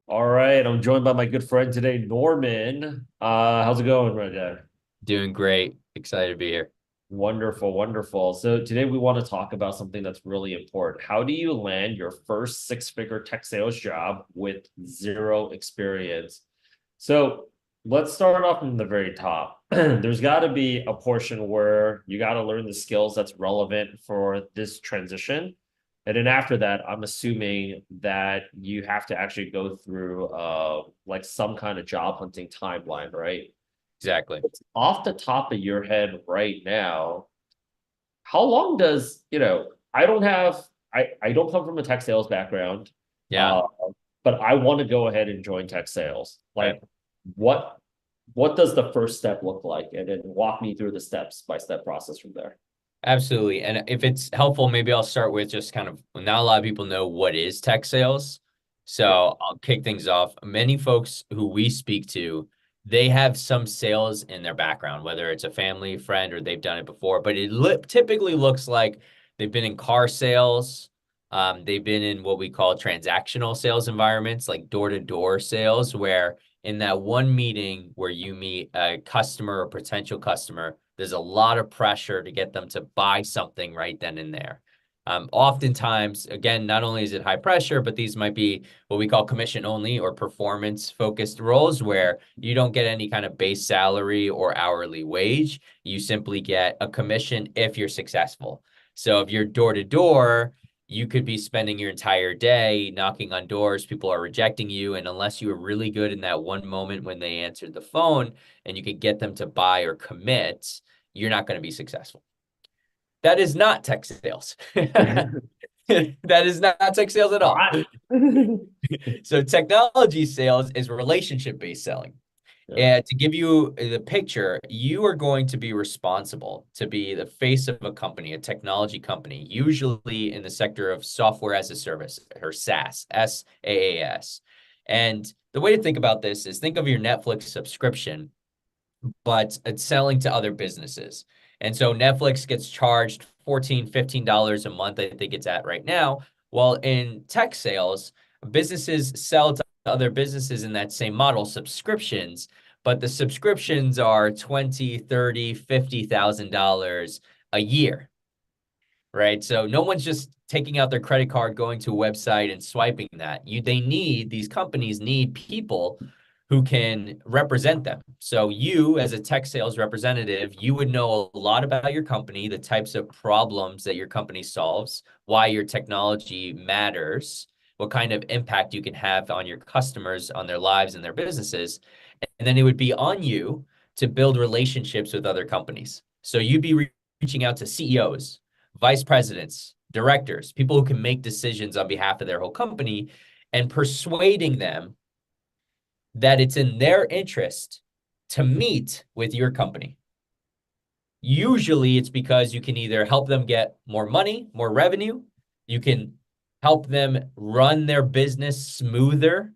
All right, I'm joined by my good friend today, Norman. How's it going right now? Doing great. Excited to be here. Wonderful, wonderful. So today we want to talk about something that's really important. How do you land your first six-figure tech sales job with zero experience? So let's start off from the very top. There's got to be a portion where you got to learn the skills that's relevant for this transition. And then after that, I'm assuming that you have to actually go through like some kind of job hunting timeline, right? Exactly. Off the top of your head right now, how long does, I don't come from a tech sales background, Yeah. uh, but I want to go ahead and join tech sales. Okay. Like what what does the first step look like? And then walk me through the steps by step process from there. Absolutely. And if it's helpful, maybe I'll start with just kind of not a lot of people know what is tech sales. Yeah. So I'll kick things off. Many folks who we speak to, they have some sales in their background, whether it's a family, friend, or they've done it before. But it typically looks like they've been in car sales. They've been in what we call transactional sales environments, like door-to-door sales, where in that one meeting where you meet a customer or potential customer, there's a lot of pressure to get them to buy something right then and there. Oftentimes, again, not only is it high pressure, but these might be what we call commission only or performance focused roles where you don't get any kind of base salary or hourly wage. You simply get a commission if you're successful. So if you're door to door, you could be spending your entire day knocking on doors. People are rejecting you. And unless you were really good in that one moment when they answered the phone and you could get them to buy or commit, you're not going to be successful. That is not tech sales. That is not tech sales at All all. right. So technology sales is relationship-based selling. Yeah. And to give you the picture, you are going to be responsible to be the face of a company, a technology company, usually in the sector of software as a service or SaaS, SaaS. And the way to think about this is think of your Netflix subscription, but it's selling to other businesses. And so Netflix gets charged $14, $15 a month, I think it's at right now. Well, in tech sales, businesses sell to other businesses in that same model, subscriptions, but the subscriptions are 20, 30, $50,000 a year, right? So no one's just taking out their credit card, going to a website and swiping that. These companies need people who can represent them. So you, as a tech sales representative, you would know a lot about your company, the types of problems that your company solves, why your technology matters, what kind of impact you can have on your customers, on their lives and their businesses. And then it would be on you to build relationships with other companies. So you'd be reaching out to CEOs, vice presidents, directors, people who can make decisions on behalf of their whole company and persuading them that it's in their interest to meet with your company. Usually it's because you can either help them get more money, more revenue, you can help them run their business smoother,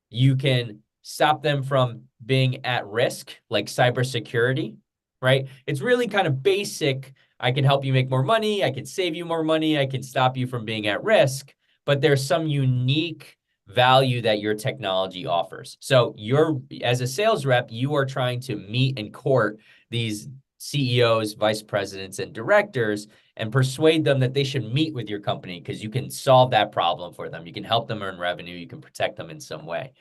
you can stop them from being at risk, like cybersecurity, right? It's really kind of basic. I can help you make more money. I can save you more money. I can stop you from being at risk. But there's some unique value that your technology offers. So as a sales rep, you are trying to meet and court these CEOs, vice presidents, and directors and persuade them that they should meet with your company because you can solve that problem for them. You can help them earn revenue. You can protect them in some way.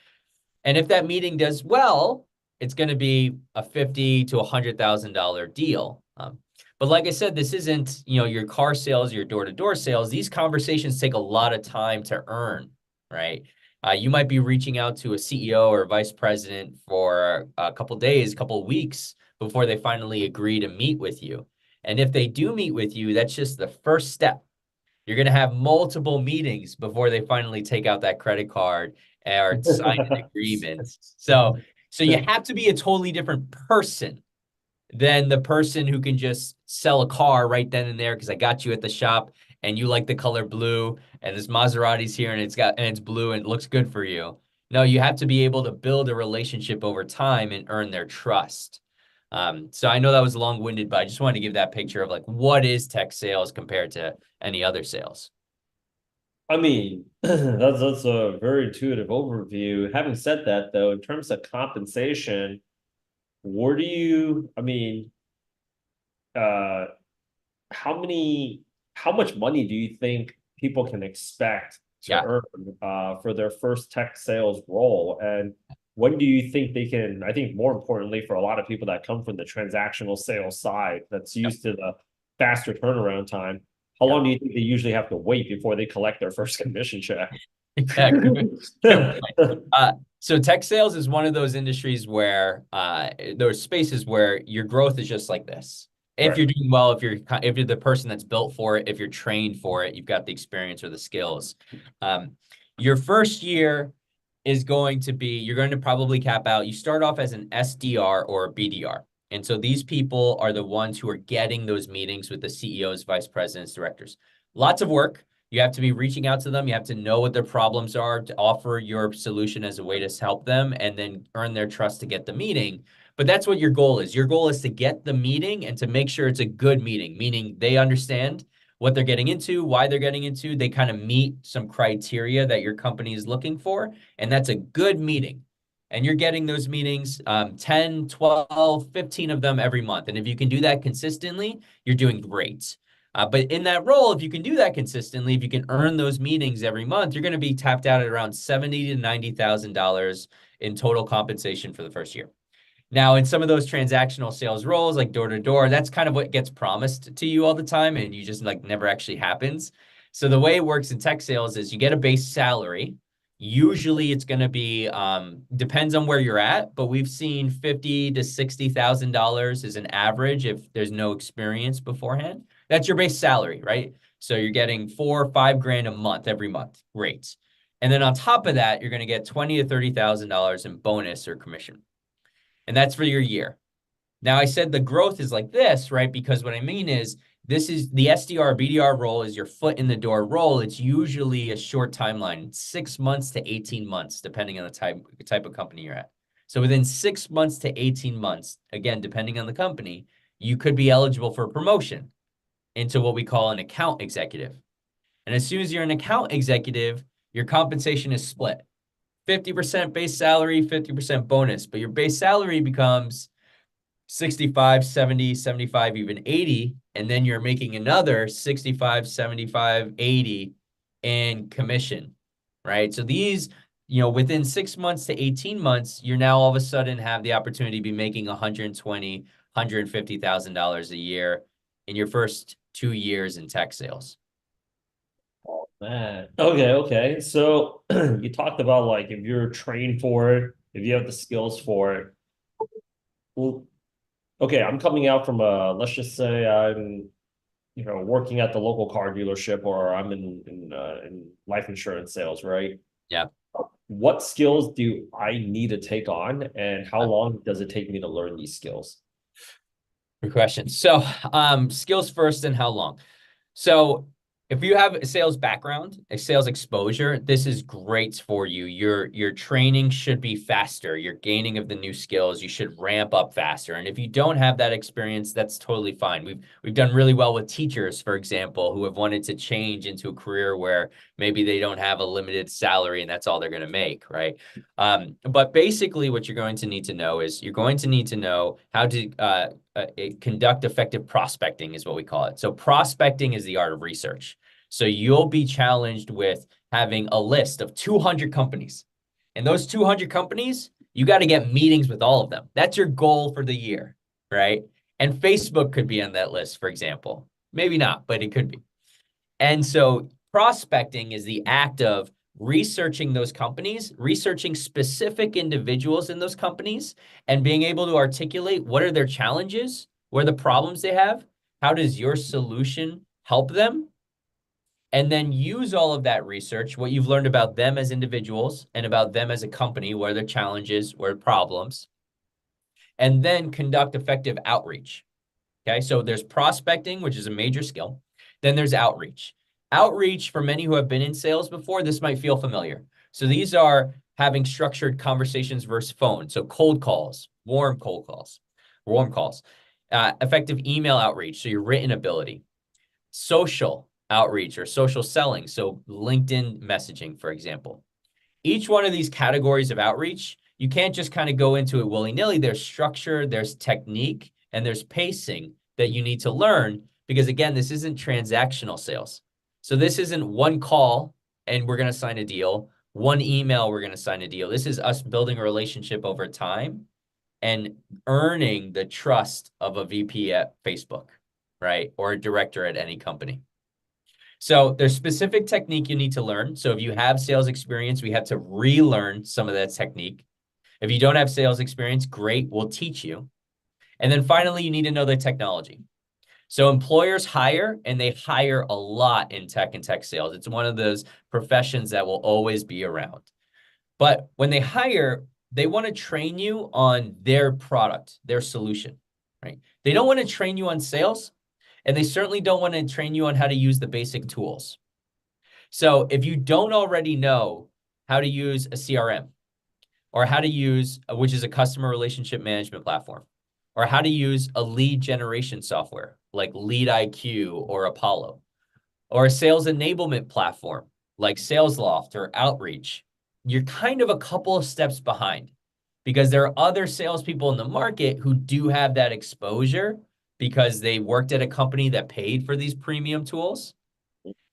And if that meeting does well, it's going to be a $50,000 to $100,000 deal. But like I said, this isn't, your car sales, your door-to-door sales. These conversations take a lot of time to earn, right? You might be reaching out to a CEO or a vice president for a couple days, couple weeks before they finally agree to meet with you. And if they do meet with you, that's just the first step. You're going to have multiple meetings before they finally take out that credit card or sign an agreement. So you have to be a totally different person than the person who can just sell a car right then and there because I got you at the shop and you like the color blue and this Maserati's here and it's blue and it looks good for you. No, you have to be able to build a relationship over time and earn their trust. So I know that was long-winded, but I just wanted to give that picture of like what is tech sales compared to any other sales. I mean, that's a very intuitive overview. Having said that, though, in terms of compensation, where do you, I mean, uh, how many, how much money do you think people can expect to Yeah. earn for their first tech sales role? And when do you think they can, I think more importantly, for a lot of people that come from the transactional sales side that's Yep. used to the faster turnaround time, how Yep. long do you think they usually have to wait before they collect their first commission check? Yeah. Good point. So tech sales is one of those industries where those spaces where your growth is just like this. If Right. you're doing well, if you're the person that's built for it, if you're trained for it, you've got the experience or the skills. Um, your first year is going to be, you're going to probably cap out. You start off as an SDR or a BDR. And so these people are the ones who are getting those meetings with the CEOs, vice presidents, directors. Lots of work. You have to be reaching out to them. You have to know what their problems are to offer your solution as a way to help them and then earn their trust to get the meeting. But that's what your goal is. Your goal is to get the meeting and to make sure it's a good meeting, meaning they understand what they're getting into, why they're getting into. They kind of meet some criteria that your company is looking for. And that's a good meeting. And you're getting those meetings, 10, 12, 15 of them every month. And if you can do that consistently, you're doing great. But in that role, if you can do that consistently, if you can earn those meetings every month, you're going to be tapped out at around $70,000 to $90,000 in total compensation for the first year. Now, in some of those transactional sales roles, like door to door, that's kind of what gets promised to you all the time, and you just like never actually happens. So the way it works in tech sales is you get a base salary. Usually, it's going to be depends on where you're at, but we've seen $50,000 to $60,000 is an average if there's no experience beforehand. That's your base salary, right? So you're getting 4 or 5 grand a month every month. Great. And then on top of that, you're going to get $20,000 to $30,000 in bonus or commission. And that's for your year. Now, I said the growth is like this, right? Because what I mean is this is the SDR BDR role is your foot in the door role. It's usually a short timeline, 6 months to 18 months, depending on the type of company you're at. So within 6 months to 18 months, again, depending on the company, you could be eligible for a promotion into what we call an account executive. And as soon as you're an account executive, your compensation is split. 50% base salary, 50% bonus, but your base salary becomes 65, 70, 75, even 80, and then you're making another 65, 75, 80 in commission, right? So these, within 6 months to 18 months, you're now all of a sudden have the opportunity to be making $120,000, $150,000 a year in your first 2 years in tech sales. Man. Okay, okay. So you talked about like if you're trained for it, if you have the skills for it. Well, okay, I'm coming out from let's just say I'm, working at the local car dealership or I'm in life insurance sales, right? Yeah. What skills do I need to take on and how long does it take me to learn these skills? Good question. So, skills first and how long? So if you have a sales background, a sales exposure, this is great for you. Your training should be faster. Your gaining of the new skills, you should ramp up faster. And if you don't have that experience, that's totally fine. We've done really well with teachers, for example, who have wanted to change into a career where maybe they don't have a limited salary and that's all they're going to make, right? But basically, what you're going to need to know is you're going to need to know how to conduct effective prospecting is what we call it. So prospecting is the art of research. So you'll be challenged with having a list of 200 companies. And those 200 companies, you got to get meetings with all of them. That's your goal for the year, right? And Facebook could be on that list, for example. Maybe not, but it could be. And so prospecting is the act of researching those companies, researching specific individuals in those companies, and being able to articulate what are their challenges, what are the problems they have, how does your solution help them, and then use all of that research, what you've learned about them as individuals and about them as a company, what are their challenges, what are problems, and then conduct effective outreach. Okay, so there's prospecting, which is a major skill. Then there's outreach. Outreach, for many who have been in sales before, this might feel familiar. So these are having structured conversations versus phone. So cold calls, warm calls, effective email outreach. So your written ability, social, outreach or social selling. So LinkedIn messaging, for example. Each one of these categories of outreach, you can't just kind of go into it willy-nilly. There's structure, there's technique, and there's pacing that you need to learn because, again, this isn't transactional sales. So this isn't one call and we're going to sign a deal, one email, we're going to sign a deal. This is us building a relationship over time and earning the trust of a VP at Facebook, right? Or a director at any company. So there's specific technique you need to learn. So if you have sales experience, we have to relearn some of that technique. If you don't have sales experience, great, we'll teach you. And then finally, you need to know the technology. So employers hire, and they hire a lot in tech and tech sales. It's one of those professions that will always be around. But when they hire, they want to train you on their product, their solution, right? They don't want to train you on sales, and they certainly don't want to train you on how to use the basic tools. So if you don't already know how to use a CRM or how to use, which is a customer relationship management platform, or how to use a lead generation software like LeadIQ or Apollo, or a sales enablement platform like SalesLoft or Outreach, you're kind of a couple of steps behind because there are other salespeople in the market who do have that exposure because they worked at a company that paid for these premium tools.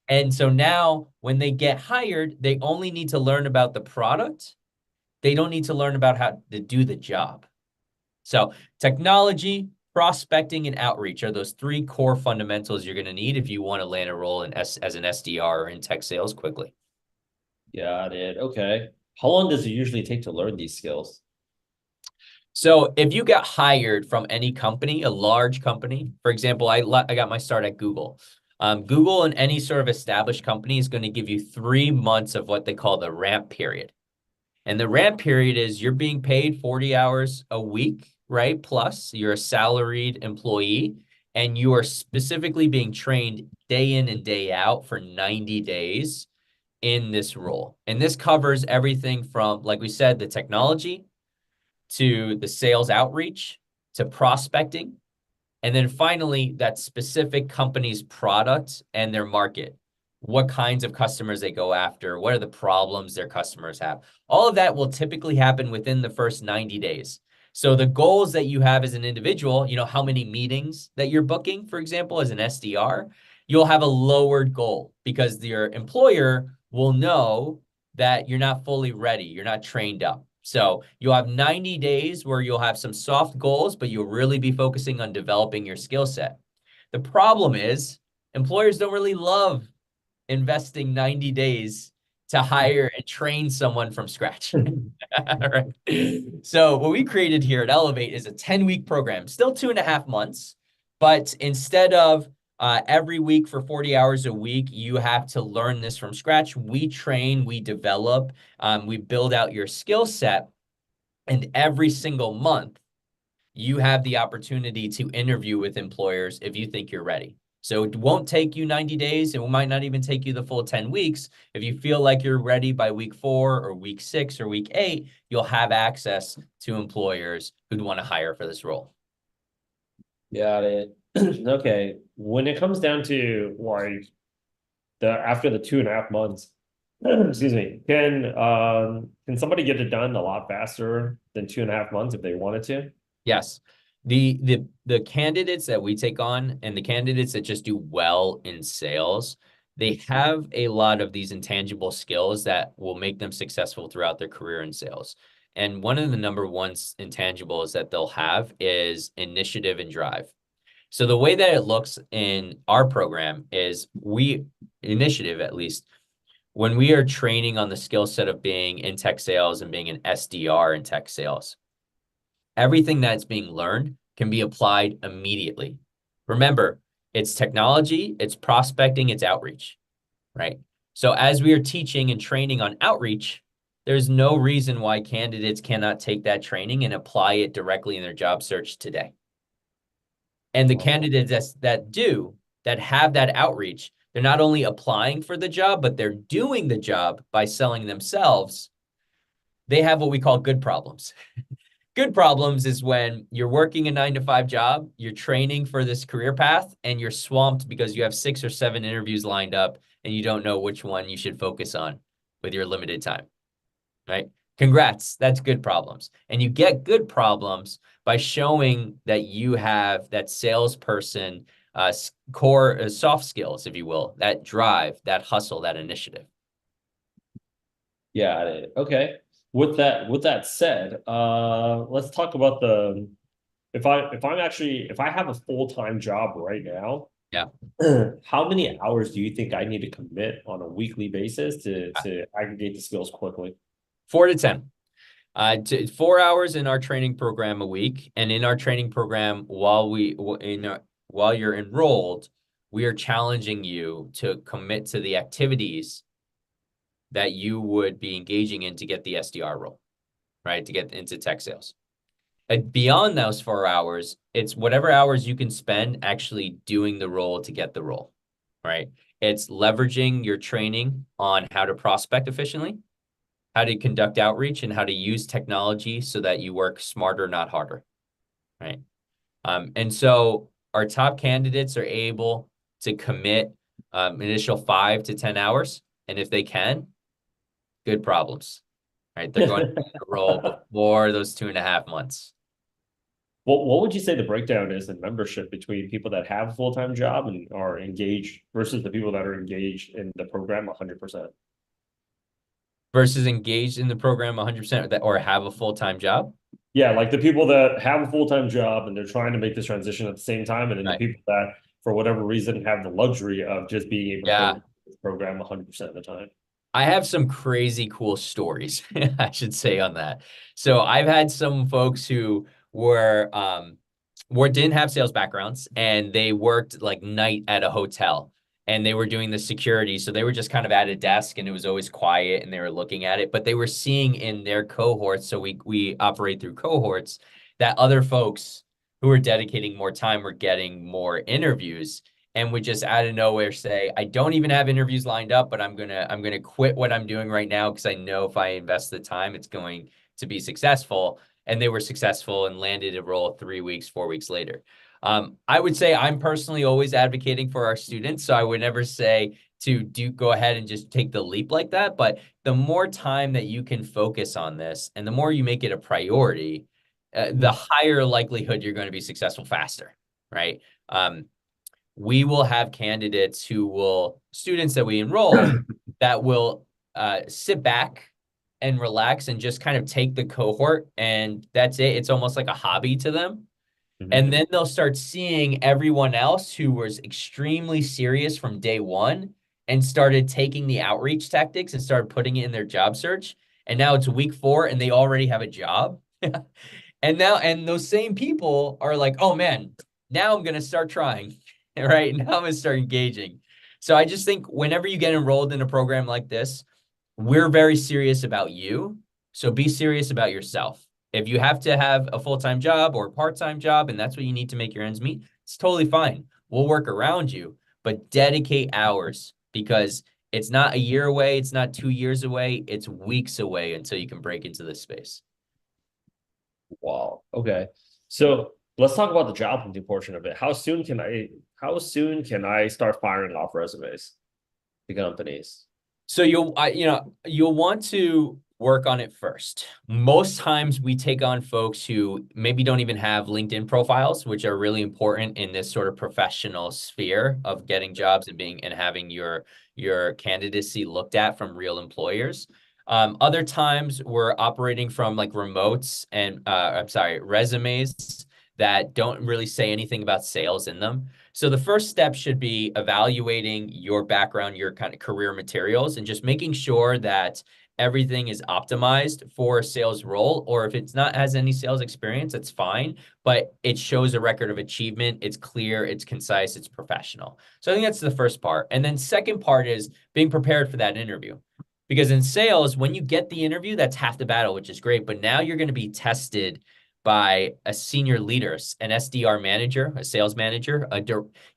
And so now when they get hired, they only need to learn about the product. They don't need to learn about how to do the job. So technology, prospecting, and outreach are those three core fundamentals you're going to need if you want to land a role as an SDR or in tech sales quickly. Got it. Okay. How long does it usually take to learn these skills? So if you got hired from any company, a large company, for example, I got my start at Google. Google and any sort of established company is going to give you 3 months of what they call the ramp period. And the ramp period is you're being paid 40 hours a week, right? Plus you're a salaried employee and you are specifically being trained day in and day out for 90 days in this role. And this covers everything from, like we said, the technology to the sales outreach to prospecting. And then finally, that specific company's product and their market. What kinds of customers they go after, what are the problems their customers have. All of that will typically happen within the first 90 days. So the goals that you have as an individual, how many meetings that you're booking, for example, as an SDR, you'll have a lowered goal because your employer will know that you're not fully ready, you're not trained up. So you'll have 90 days where you'll have some soft goals, but you'll really be focusing on developing your skill set. The problem is employers don't really love investing 90 days to hire and train someone from scratch. Right. So what we created here at Elevate is a 10-week program, still 2.5 months, but instead of every week for 40 hours a week, you have to learn this from scratch. We train, we develop, we build out your skill set, and every single month, you have the opportunity to interview with employers if you think you're ready. So it won't take you 90 days. It might not even take you the full 10 weeks. If you feel like you're ready by week 4 or week 6 or week 8, you'll have access to employers who'd want to hire for this role. Got it. Okay. When it comes down to like after the 2.5 months, excuse me, can somebody get it done a lot faster than 2.5 months if they wanted to? Yes. The candidates that we take on and the candidates that just do well in sales, they have a lot of these intangible skills that will make them successful throughout their career in sales. And one of the number one intangibles that they'll have is initiative and drive. So the way that it looks in our program is initiative, at least, when we are training on the skill set of being in tech sales and being an SDR in tech sales, everything that's being learned can be applied immediately. Remember, it's technology, it's prospecting, it's outreach, right? So as we are teaching and training on outreach, there's no reason why candidates cannot take that training and apply it directly in their job search today. And the candidates that have that outreach, they're not only applying for the job, but they're doing the job by selling themselves. They have what we call good problems. Good problems is when you're working a 9 to 5 job, you're training for this career path, and you're swamped because you have 6 or 7 interviews lined up and you don't know which one you should focus on with your limited time, right? Congrats, that's good problems. And you get good problems by showing that you have that salesperson core soft skills, if you will, that drive, that hustle, that initiative. Yeah. Okay. With that said, let's talk about the if I have a full-time job right now, Yeah. how many hours do you think I need to commit on a weekly basis to aggregate the skills quickly? 4 to 10. 4 hours in our training program a week, and in our training program, while you're enrolled, we are challenging you to commit to the activities that you would be engaging in to get the SDR role, right? To get into tech sales. And beyond those 4 hours, it's whatever hours you can spend actually doing the role to get the role, right? It's leveraging your training on how to prospect efficiently, how to conduct outreach, and how to use technology so that you work smarter, not harder, right? And so our top candidates are able to commit initial 5 to 10 hours, and if they can, good problems, right? They're going to be in a role before those 2.5 months. What would you say the breakdown is in membership between people that have a full-time job and are engaged versus the people that are engaged in the program 100%? Versus engaged in the program 100% or have a full-time job. Yeah, like the people that have a full-time job and they're trying to make this transition at the same time, and then the Right. people that, for whatever reason, have the luxury of just being able to Yeah. focus on this program 100% of the time. I have some crazy cool stories, I should say, on that. So I've had some folks who didn't have sales backgrounds, and they worked like night at a hotel, and they were doing the security. So they were just kind of at a desk, and it was always quiet, and they were looking at it, but they were seeing in their cohorts. So we operate through cohorts, that other folks who are dedicating more time were getting more interviews, and would just out of nowhere say, I don't even have interviews lined up, but I'm gonna quit what I'm doing right now because I know if I invest the time, it's going to be successful. And they were successful and landed a role 3 weeks, 4 weeks later. I would say I'm personally always advocating for our students, so I would never say to go ahead and just take the leap like that. But the more time that you can focus on this, and the more you make it a priority, the higher likelihood you're going to be successful faster, right? We will have students that we enroll that will sit back and relax and just kind of take the cohort, and that's it. It's almost like a hobby to them. And then they'll start seeing everyone else who was extremely serious from day one and started taking the outreach tactics and started putting it in their job search. And now it's week 4 and they already have a job. And those same people are like, oh man, now I'm going to start trying. Right now I'm going to start engaging. So I just think whenever you get enrolled in a program like this, we're very serious about you. So be serious about yourself. If you have to have a full-time job or a part-time job, and that's what you need to make your ends meet, it's totally fine. We'll work around you, but dedicate hours, because it's not a year away. It's not 2 years away. It's weeks away until you can break into this space. Wow. Okay. So let's talk about the job hunting portion of it. How soon can I start firing off resumes to companies? So you'll want to work on it first. Most times we take on folks who maybe don't even have LinkedIn profiles, which are really important in this sort of professional sphere of getting jobs and having your candidacy looked at from real employers. Other times we're operating from like remotes and resumes that don't really say anything about sales in them. So the first step should be evaluating your background, your kind of career materials, and just making sure that everything is optimized for a sales role. Or if it's not has any sales experience, it's fine, but it shows a record of achievement. It's clear, it's concise, it's professional. So I think that's the first part. And then second part is being prepared for that interview. Because in sales, when you get the interview, that's half the battle, which is great. But now you're going to be tested by a senior leader, an SDR manager, a sales manager.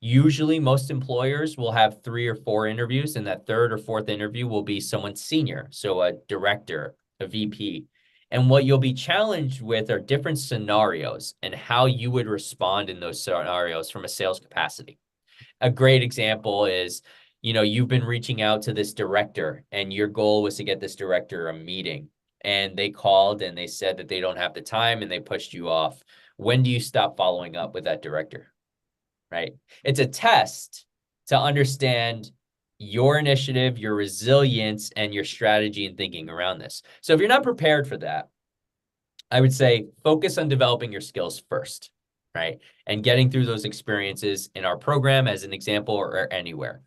Usually most employers will have 3 or 4 interviews, and that third or fourth interview will be someone senior. So a director, a VP. And what you'll be challenged with are different scenarios and how you would respond in those scenarios from a sales capacity. A great example is, you've been reaching out to this director and your goal was to get this director a meeting, and they called and they said that they don't have the time and they pushed you off. When do you stop following up with that director? Right? It's a test to understand your initiative, your resilience, and your strategy and thinking around this. So if you're not prepared for that, I would say focus on developing your skills first, right? And getting through those experiences in our program as an example, or anywhere.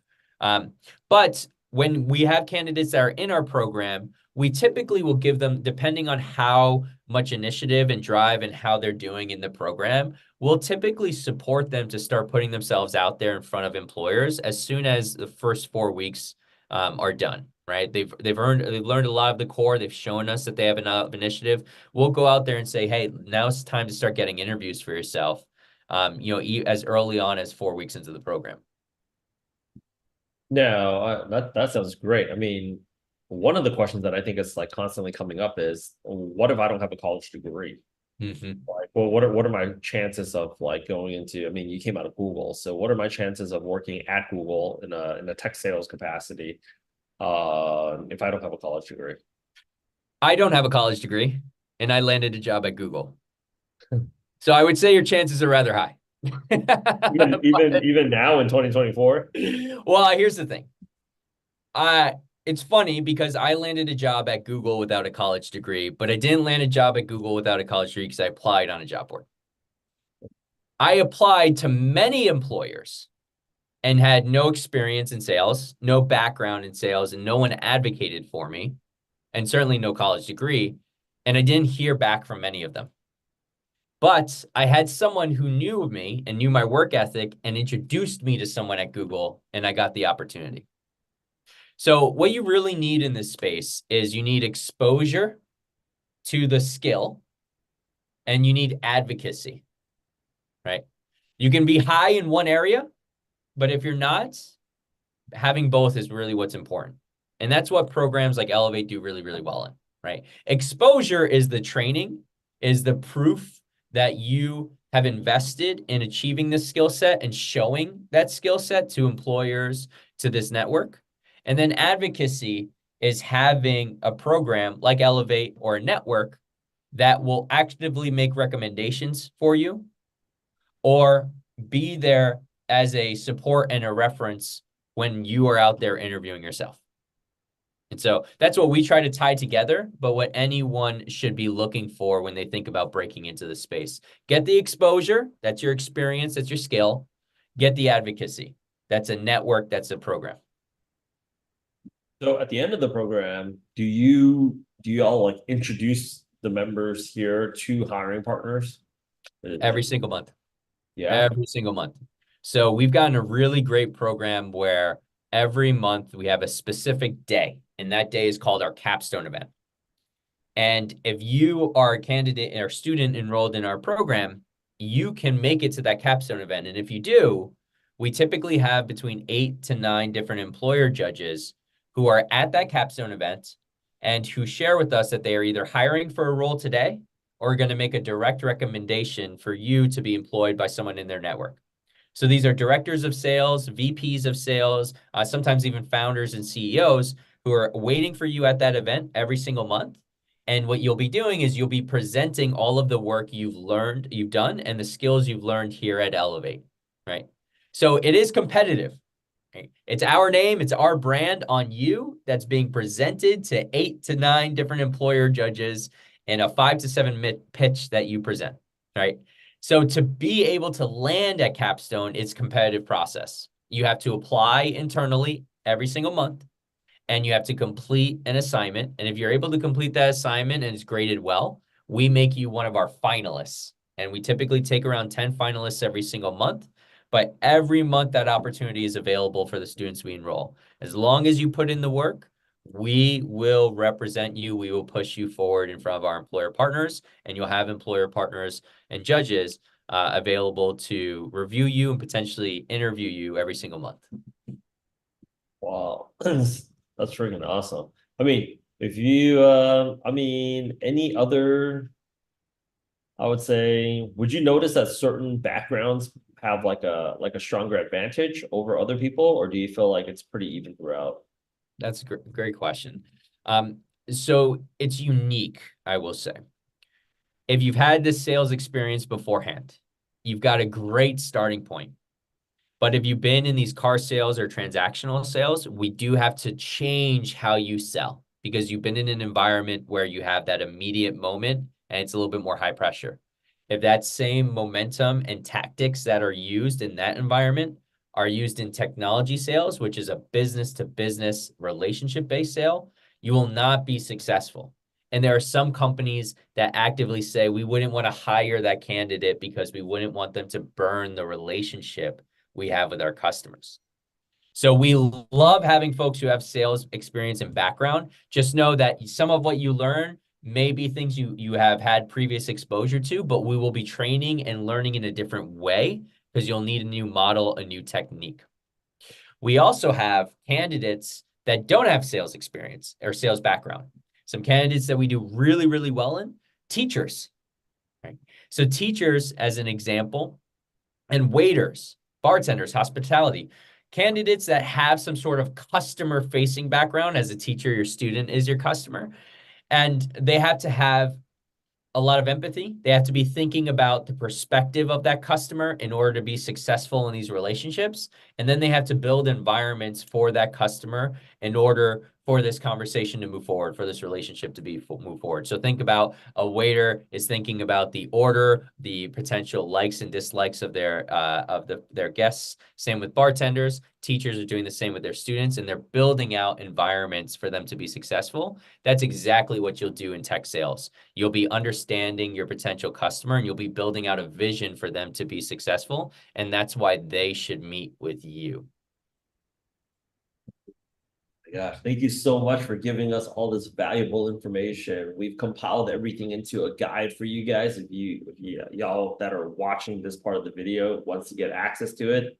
But when we have candidates that are in our program, we typically will give them, depending on how much initiative and drive and how they're doing in the program, we'll typically support them to start putting themselves out there in front of employers as soon as the first 4 weeks are done, right? They've learned a lot of the core. They've shown us that they have enough initiative. We'll go out there and say, hey, now it's time to start getting interviews for yourself, as early on as 4 weeks into the program. No, that sounds great. I mean, one of the questions that I think is like constantly coming up is, what if I don't have a college degree? Mm-hmm. Like, well, what are my chances of like going into? I mean, you came out of Google, so what are my chances of working at Google in a tech sales capacity? If I don't have a college degree. I don't have a college degree, and I landed a job at Google. So I would say your chances are rather high. Even now in 2024. Well, here's the thing. It's funny because I landed a job at Google without a college degree, but I didn't land a job at Google without a college degree because I applied on a job board. I applied to many employers and had no experience in sales, no background in sales, and no one advocated for me, and certainly no college degree. And I didn't hear back from many of them. But I had someone who knew me and knew my work ethic and introduced me to someone at Google, and I got the opportunity. So what you really need in this space is you need exposure to the skill and you need advocacy, right? You can be high in one area, but if you're not, having both is really what's important. And that's what programs like Elevate do really, really well in, right? Exposure is the training, is the proof that you have invested in achieving this skill set and showing that skill set to employers, to this network. And then advocacy is having a program like Elevate or a network that will actively make recommendations for you or be there as a support and a reference when you are out there interviewing yourself. And so that's what we try to tie together, but what anyone should be looking for when they think about breaking into the space. Get the exposure, that's your experience, that's your skill. Get the advocacy, that's a network, that's a program. So at the end of the program, do you all like introduce the members here to hiring partners? Every single month. Yeah. Every single month. So we've gotten a really great program where every month we have a specific day, and that day is called our capstone event. And if you are a candidate or student enrolled in our program, you can make it to that capstone event. And if you do, we typically have between 8 to 9 different employer judges who are at that capstone event and who share with us that they are either hiring for a role today or going to make a direct recommendation for you to be employed by someone in their network. So these are directors of sales, VPs of sales, sometimes even founders and CEOs who are waiting for you at that event every single month. And what you'll be doing is you'll be presenting all of the work you've done, and the skills you've learned here at Elevate, right? So it is competitive. Right? It's our name, it's our brand on you that's being presented to 8 to 9 different employer judges in a 5 to 7 minute pitch that you present, right? So to be able to land at Capstone, it's a competitive process. You have to apply internally every single month, and you have to complete an assignment. And if you're able to complete that assignment and it's graded well, we make you one of our finalists. And we typically take around 10 finalists every single month. But every month that opportunity is available for the students we enroll. As long as you put in the work, we will represent you. We will push you forward in front of our employer partners, and you'll have employer partners and judges available to review you and potentially interview you every single month. Wow. That's freaking awesome. I mean, If you, I mean, any other, I would say, would you notice that certain backgrounds have like a stronger advantage over other people, or do you feel like it's pretty even throughout? That's a great question. Um, so it's unique, I will say. If you've had this sales experience beforehand, you've got a great starting point. But if you've been in these car sales or transactional sales, we do have to change how you sell because you've been in an environment where you have that immediate moment and it's a little bit more high pressure. If that same momentum and tactics that are used in that environment are used in technology sales, which is a business to business relationship based sale, you will not be successful. And there are some companies that actively say we wouldn't want to hire that candidate because we wouldn't want them to burn the relationship we have with our customers. So we love having folks who have sales experience and background. Just know that some of what you learn may be things you have had previous exposure to, but we will be training and learning in a different way because you'll need a new model, a new technique. We also have candidates that don't have sales experience or sales background. Some candidates that we do really, really well in, teachers. Right? So teachers, as an example, and waiters, bartenders, hospitality, candidates that have some sort of customer facing background. As a teacher, your student is your customer, and they have to have a lot of empathy. They have to be thinking about the perspective of that customer in order to be successful in these relationships. And then they have to build environments for that customer in order for this conversation to move forward, for this relationship to move forward. So think about a waiter is thinking about the order, the potential likes and dislikes of their guests. Same with bartenders. Teachers are doing the same with their students, and they're building out environments for them to be successful. That's exactly what you'll do in tech sales. You'll be understanding your potential customer and you'll be building out a vision for them to be successful. And that's why they should meet with you. Gosh, thank you so much for giving us all this valuable information. We've compiled everything into a guide for you guys. If y'all that are watching this part of the video wants to get access to it,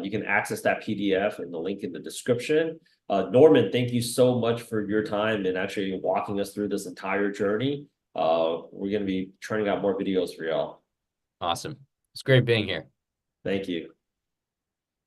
you can access that PDF in the link in the description. Norman, thank you so much for your time and actually walking us through this entire journey. We're going to be turning out more videos for y'all. Awesome. It's great being here. Thank you.